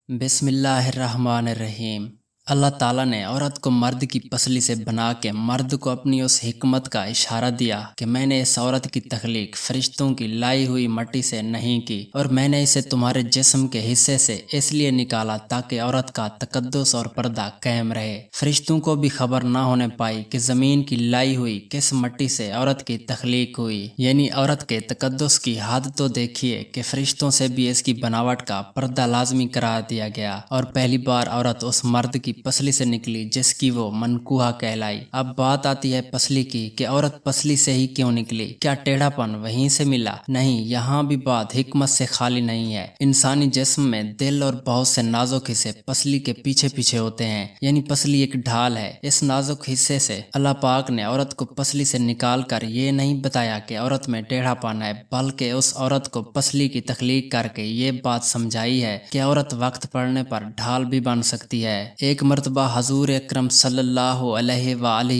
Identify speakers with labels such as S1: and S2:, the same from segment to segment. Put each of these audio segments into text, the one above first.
S1: बिस्मिल्लाहिर्रहमानिर्रहीम। अल्लाह ताला ने औरत को मर्द की पसली से बना के मर्द को अपनी उस हिकमत का इशारा दिया कि मैंने इस औरत की तख्लीक फरिश्तों की लाई हुई मट्टी से नहीं की और मैंने इसे तुम्हारे जिस्म के हिस्से से इसलिए निकाला ताकि औरत का तकद्दुस और पर्दा कायम रहे। फरिश्तों को भी खबर ना होने पाई कि ज़मीन की लाई हुई किस मट्टी से औरत की तख्लीक हुई। यानी औरत के तकद्दुस की हद तो देखिए कि फरिश्तों से भी इसकी बनावट का पर्दा लाजमी करार दिया गया और पहली बार औरत उस मर्द की पसली से निकली जिसकी वो मनकूहा कहलाई। अब बात आती है पसली की कि औरत पसली से ही क्यों निकली, क्या टेढ़ापन वहीं से मिला? नहीं, यहाँ भी बात हिकमत से खाली नहीं है। इंसानी जिस्म में दिल और बहुत से नाजुक हिस्से पसली के पीछे पीछे होते हैं, यानी पसली एक ढाल है। इस नाजुक हिस्से से अल्लाह पाक ने औरत को पसली से निकाल कर ये नहीं बताया कि औरत में टेढ़ापन है, बल्कि उस औरत को पसली की तख्लीक करके ये बात समझाई है कि औरत वक्त पड़ने पर ढाल भी बन सकती है। एक मर्तबा हजूर अकरम सल्लल्लाहु अलैहि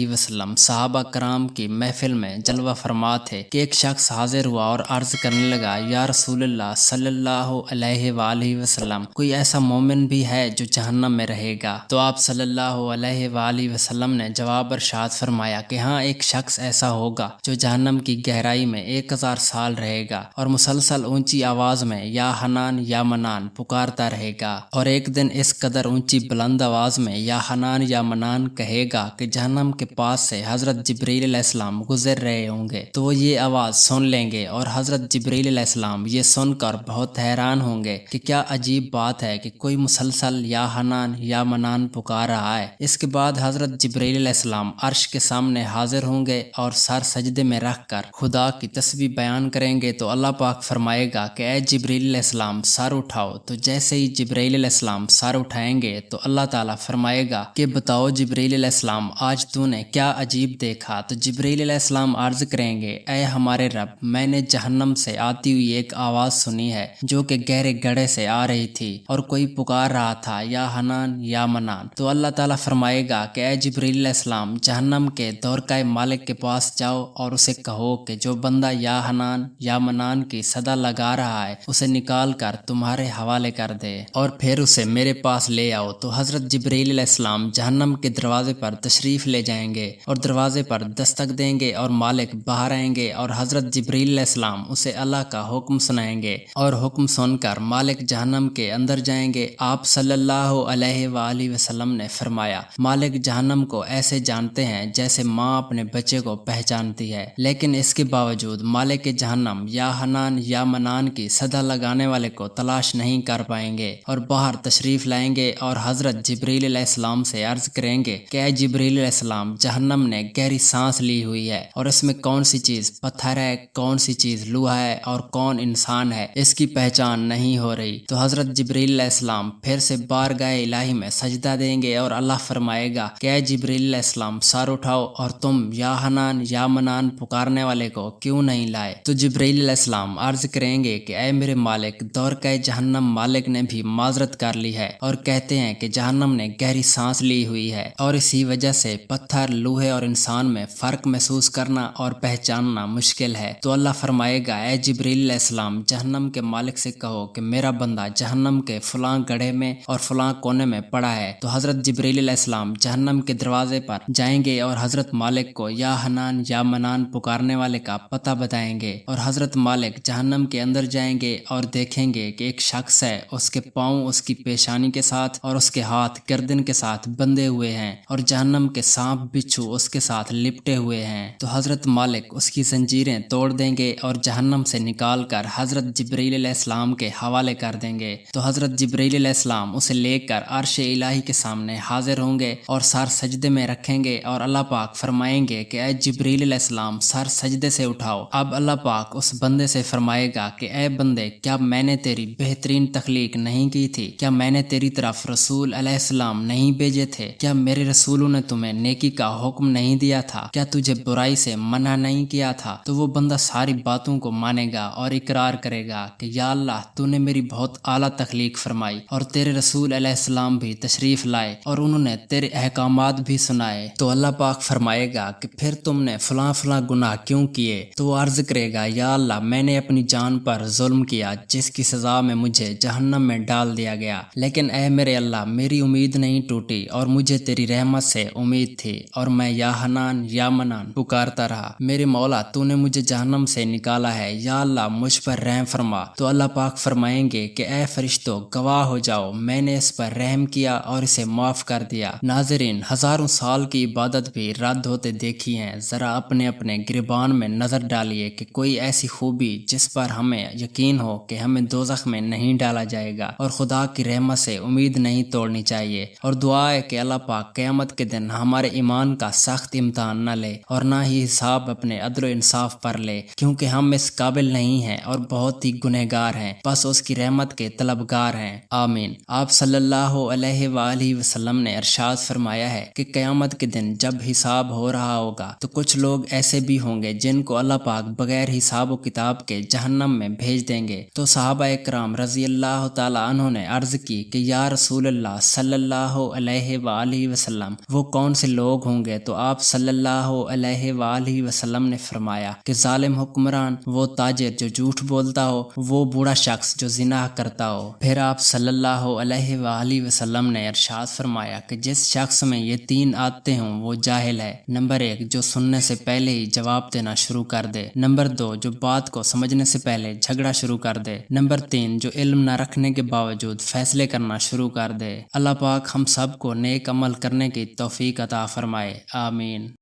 S1: वसल्लम सहाबा कराम की महफिल में जलवा फरमा थे कि एक शख्स हाजिर हुआ और अर्ज करने लगा, या रसूलल्लाह सल्लल्लाहु अलैहि वसल्लम, कोई ऐसा मोमिन भी है जो जहन्नम में रहेगा? तो आप सल्लल्लाहु अलैहि वसल्लम ने जवाब इरशाद फरमाया कि हाँ, एक शख्स ऐसा होगा जो जहन्नम की गहराई में 1000 साल रहेगा और मुसलसल ऊंची आवाज में या हनान या मनान पुकारता रहेगा, और एक दिन इस कदर ऊंची बुलंद आवाज में या हनान या मनान कहेगा कि जहन्नम के पास से हजरत जिब्रील अलैहिस्सलाम गुजर रहे होंगे तो वो ये आवाज सुन लेंगे और हजरत जिब्रील अलैहिस्सलाम ये सुनकर बहुत हैरान होंगे कि क्या अजीब बात है कि कोई मुसलसल या हनान या मनान पुकार रहा है। इसके बाद हजरत जिब्रील अलैहिस्सलाम अर्श के सामने हाजिर होंगे और सर सजदे में रख कर खुदा की तस्बीह बयान करेंगे तो अल्लाह पाक फरमाएगा कि ऐ जिब्रील अलैहिस्सलाम सर उठाओ। तो जैसे ही जिब्रील अलैहिस्सलाम सर उठाएंगे तो अल्लाह ताला फरमाएगा कि बताओ जिब्रील अलैहिस्सलाम, आज तूने क्या अजीब देखा? तो जिब्रील अलैहिस्सलाम अर्ज करेंगे, ऐ हमारे रब, मैंने जहन्नम से आती हुई एक आवाज सुनी है जो कि गहरे गड्ढे से आ रही थी और कोई पुकार रहा था या हनान या मनान। तो अल्लाह ताला फरमाएगा कि ऐ जिब्रील अलैहिस्सलाम, जहन्नम के दौरकाए मालिक के पास जाओ और उसे कहो कि जो बंदा या हनान या मनान की सदा लगा रहा है उसे निकाल कर तुम्हारे हवाले कर दे और फिर उसे मेरे पास ले आओ। तो हजरत जिब्रील अलैहिस्सलाम जहन्नम के दरवाजे पर तशरीफ ले जाएंगे और दरवाजे पर दस्तक देंगे और मालिक बाहर आएंगे और हजरत जिब्रील अलैहिस्सलाम उसे अल्लाह का हुक्म सुनाएंगे और हुक्म सुनकर मालिक जहन्नम के अंदर जाएंगे। आप सल्लल्लाहु अलैहि वसल्लम ने फरमाया, मालिक जहन्नम को ऐसे जानते हैं जैसे माँ अपने बच्चे को पहचानती है, लेकिन इसके बावजूद मालिक जहन्नम या हनान या मनान की सदा लगाने वाले को तलाश नहीं कर पाएंगे और बाहर तशरीफ लाएंगे और हजरत जिब्रील अलैहिस्सलाम से अर्ज करेंगे कि ऐ जिब्रील अलैहिस्सलाम, जहन्नम ने गहरी सांस ली हुई है और इसमें कौन सी चीज पत्थर है, कौन सी चीज लोहा है और कौन इंसान है, इसकी पहचान नहीं हो रही। तो हजरत जिब्रील अलैहिस्सलाम फिर से बारगाह इलाही में सजदा देंगे और अल्लाह फरमाएगा कि ऐ जिब्रील अलैहिस्सलाम, सर उठाओ और तुम या हनान या मनान पुकारने वाले को क्यों नहीं लाए? तो जिब्रील अलैहिस्सलाम अर्ज करेंगे कि ऐ मेरे मालिक, दौरकाए जहन्नम मालिक ने भी माजरत कर ली है और कहते हैं कि जहन्नम ने गहरी सांस ली हुई है और इसी वजह से पत्थर, लोहे और इंसान में फर्क महसूस करना और पहचानना मुश्किल है। तो अल्लाह फरमाएगा, ऐ जिब्रील अलैहिस्सलाम, जहन्नम के मालिक से कहो कि मेरा बंदा जहन्नम के फलां गड्ढे में और फलां कोने में पड़ा है। तो हजरत जिब्रील अलैहिस्सलाम जहन्नम के दरवाजे पर जाएंगे और हजरत मालिक को या हनान या मनान पुकारने वाले का पता बताएंगे और हजरत मालिक जहन्नम के अंदर जाएंगे और देखेंगे कि एक शख्स है, उसके पाँव उसकी पेशानी के साथ और उसके हाथ गर्दन के साथ बंधे हुए हैं और जहन्नम के सांप बिच्छू उसके साथ लिपटे हुए हैं। तो हजरत मालिक उसकी जंजीरें तोड़ देंगे और जहन्नम से निकाल कर हजरत जिब्रील अलैहिस्सलाम के हवाले कर देंगे। तो हजरत जिब्रील अलैहिस्सलाम उसे लेकर अर्श इलाही के सामने हाजिर होंगे और सर सजदे में रखेंगे और अल्लाह पाक फरमाएंगे कि ऐ जिब्रील अलैहिस्सलाम, सर सजदे से उठाओ। अब अल्लाह पाक उस बंदे से फरमाएगा कि ऐ बंदे, क्या मैंने तेरी बेहतरीन तख्लीक नहीं की थी? क्या मैंने तेरी तरफ रसूल अलैहिस्सलाम पैगाम नहीं भेजे थे? क्या मेरे रसूलों ने तुम्हें नेकी का हुक्म नहीं दिया था? क्या तुझे बुराई से मना नहीं किया था? तो वो बंदा सारी बातों को मानेगा और इकरार करेगा कि या अल्लाह तूने मेरी बहुत आला तख्लीक फरमाई और तेरे रसूल अलैहिस्सलाम भी तशरीफ लाए और उन्होंने तेरे अहकामात भी सुनाए। तो अल्लाह पाक फरमाएगा कि फिर तुमने फलां फलां गुनाह क्यों किए? तो वो अर्ज करेगा या अल्लाह मैंने अपनी जान पर जुल्म किया जिसकी सजा में मुझे जहन्नम में डाल दिया गया, लेकिन ऐ मेरे अल्लाह मेरी उम्मीद नहीं टूटी और मुझे तेरी रहमत से उम्मीद थी और मैं या हनान या मनान पुकारता रहा। मेरे मौला तूने मुझे जहन्नम से निकाला है, या अल्लाह मुझ पर रहम फरमा। तो अल्लाह पाक फरमाएंगे कि ऐ फरिश्तों गवाह हो जाओ, मैंने इस पर रहम किया और इसे माफ कर दिया। नाज़रीन, हजारों साल की इबादत भी रद्द होते देखी है। जरा अपने अपने गिरबान में नजर डालिए कि कोई ऐसी खूबी जिस पर हमें यकीन हो कि हमें दोज़ख में नहीं डाला जाएगा और खुदा की रहमत से उम्मीद नहीं तोड़नी चाहिए। और दुआ है कि अल्लाह पाक क़यामत के दिन हमारे ईमान का सख्त इम्तहान न ले और ना ही हिसाब अपने अदल इंसाफ पर ले, क्योंकि हम इस काबिल नहीं हैं और बहुत ही गुनहगार हैं, बस उसकी रहमत के तलबगार हैं। आमीन। आप सल्लल्लाहु अलैहि वसल्लम ने इरशाद फरमाया है कि क़यामत के दिन जब हिसाब हो रहा होगा तो कुछ लोग ऐसे भी होंगे जिनको अल्लाह पाक बगैर हिसाब व किताब के जहन्नम में भेज देंगे। तो सहाबा इकराम रज़ी अल्लाह तआला अन्हों ने अर्ज की कि या रसूल अल्लाह सल्लल्लाहु अलैहि वसल्लम वो कौन से लोग होंगे? तो आप सल्लल्लाहु अलैहि वसल्लम ने फरमाया कि जालिम हुक्मरान, वो ताजिर जो झूठ बोलता हो, वो बूढ़ा शख्स जो जिना करता हो। फिर आप सल्लल्लाहु अलैहि वसल्लम ने इरशाद फरमाया कि जिस शख्स में ये तीन आदतें हों वो जाहिल है। नंबर 1, जो सुनने से पहले ही जवाब देना शुरू कर दे। नंबर 2, जो बात को समझने से पहले झगड़ा शुरू कर दे। नंबर 3, जो इल्म न रखने के बावजूद फैसले करना शुरू कर दे। अल्लाह पाक हम सब को नेक अमल करने की तौफीक अता फरमाए। आमीन।